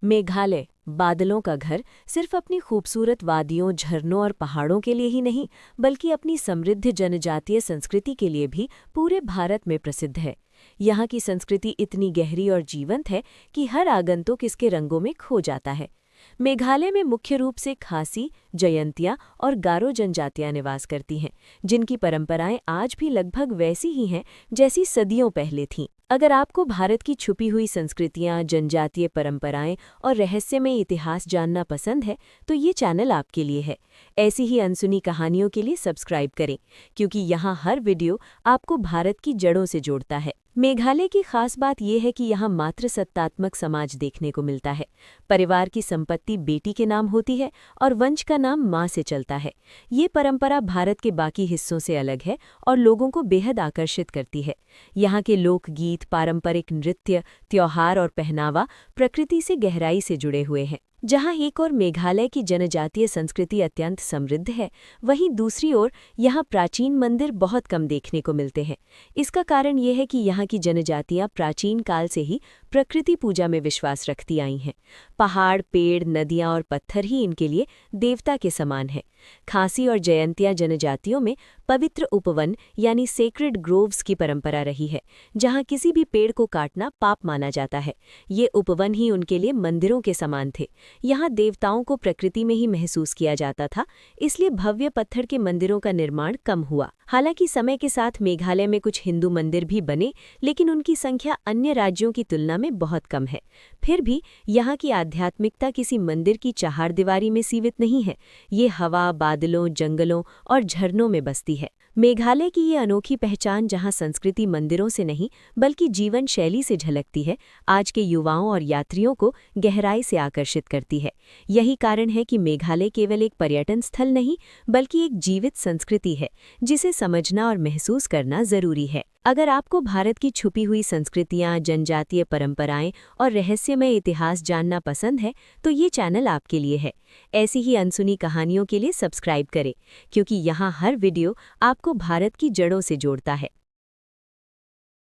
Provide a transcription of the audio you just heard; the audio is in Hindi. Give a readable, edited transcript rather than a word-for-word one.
मेघालय, बादलों का घर, सिर्फ अपनी खूबसूरत वादियों, झरनों और पहाड़ों के लिए ही नहीं, बल्कि अपनी समृद्ध जनजातीय संस्कृति के लिए भी पूरे भारत में प्रसिद्ध है। यहाँ की संस्कृति इतनी गहरी और जीवंत है कि हर आगंतुक इसके रंगों में खो जाता है। मेघालय में मुख्य रूप से खासी, जयंतिया और गारो जनजातियां निवास करती हैं, जिनकी परंपराएं आज भी लगभग वैसी ही हैं जैसी सदियों पहले थीं। अगर आपको भारत की छुपी हुई संस्कृतियां, जनजातीय परंपराएं और रहस्यमय इतिहास जानना पसंद है, तो ये चैनल आपके लिए है। ऐसी ही अनसुनी कहानियों के लिए सब्सक्राइब करें, क्योंकि यहाँ हर वीडियो आपको भारत की जड़ों से जोड़ता है। मेघालय की खास बात यह है कि यहाँ मातृसत्तात्मक समाज देखने को मिलता है। परिवार की संपत्ति बेटी के नाम होती है और वंश का नाम माँ से चलता है। ये परंपरा भारत के बाकी हिस्सों से अलग है और लोगों को बेहद आकर्षित करती है। यहाँ के लोकगीत, पारंपरिक नृत्य, त्योहार और पहनावा प्रकृति से गहराई से जुड़े हुए हैं। जहाँ एक ओर मेघालय की जनजातीय संस्कृति अत्यंत समृद्ध है, वहीं दूसरी ओर यहाँ प्राचीन मंदिर बहुत कम देखने को मिलते हैं। इसका कारण ये है कि यहाँ की जनजातियाँ प्राचीन काल से ही प्रकृति पूजा में विश्वास रखती आई हैं। पहाड़, पेड़, नदियाँ और पत्थर ही इनके लिए देवता के समान हैं। खासी और जयंतिया जनजातियों में पवित्र उपवन यानी सेक्रेड ग्रोव्स की परंपरा रही है, जहाँ किसी भी पेड़ को काटना पाप माना जाता है। ये उपवन ही उनके लिए मंदिरों के समान थे। यहाँ देवताओं को प्रकृति में ही महसूस किया जाता था, इसलिए भव्य पत्थर के मंदिरों का निर्माण कम हुआ। हालांकि समय के साथ मेघालय में कुछ हिंदू मंदिर भी बने, लेकिन उनकी संख्या अन्य राज्यों की तुलना में बहुत कम है। फिर भी यहाँ की आध्यात्मिकता किसी मंदिर की चहारदीवारी में सीमित नहीं है। ये हवा, बादलों, जंगलों और झरनों में बसती है। मेघालय की ये अनोखी पहचान, जहाँ संस्कृति मंदिरों से नहीं बल्कि जीवन शैली से झलकती है, आज के युवाओं और यात्रियों को गहराई से आकर्षित करती है। यही कारण है कि मेघालय केवल एक पर्यटन स्थल नहीं बल्कि एक जीवित संस्कृति है, जिसे समझना और महसूस करना जरूरी है। अगर आपको भारत की छुपी हुई संस्कृतियाँ, जनजातीय परंपराएं और रहस्यमय इतिहास जानना पसंद है, तो ये चैनल आपके लिए है। ऐसी ही अनसुनी कहानियों के लिए सब्सक्राइब करें, क्योंकि यहाँ हर वीडियो आपको भारत की जड़ों से जोड़ता है।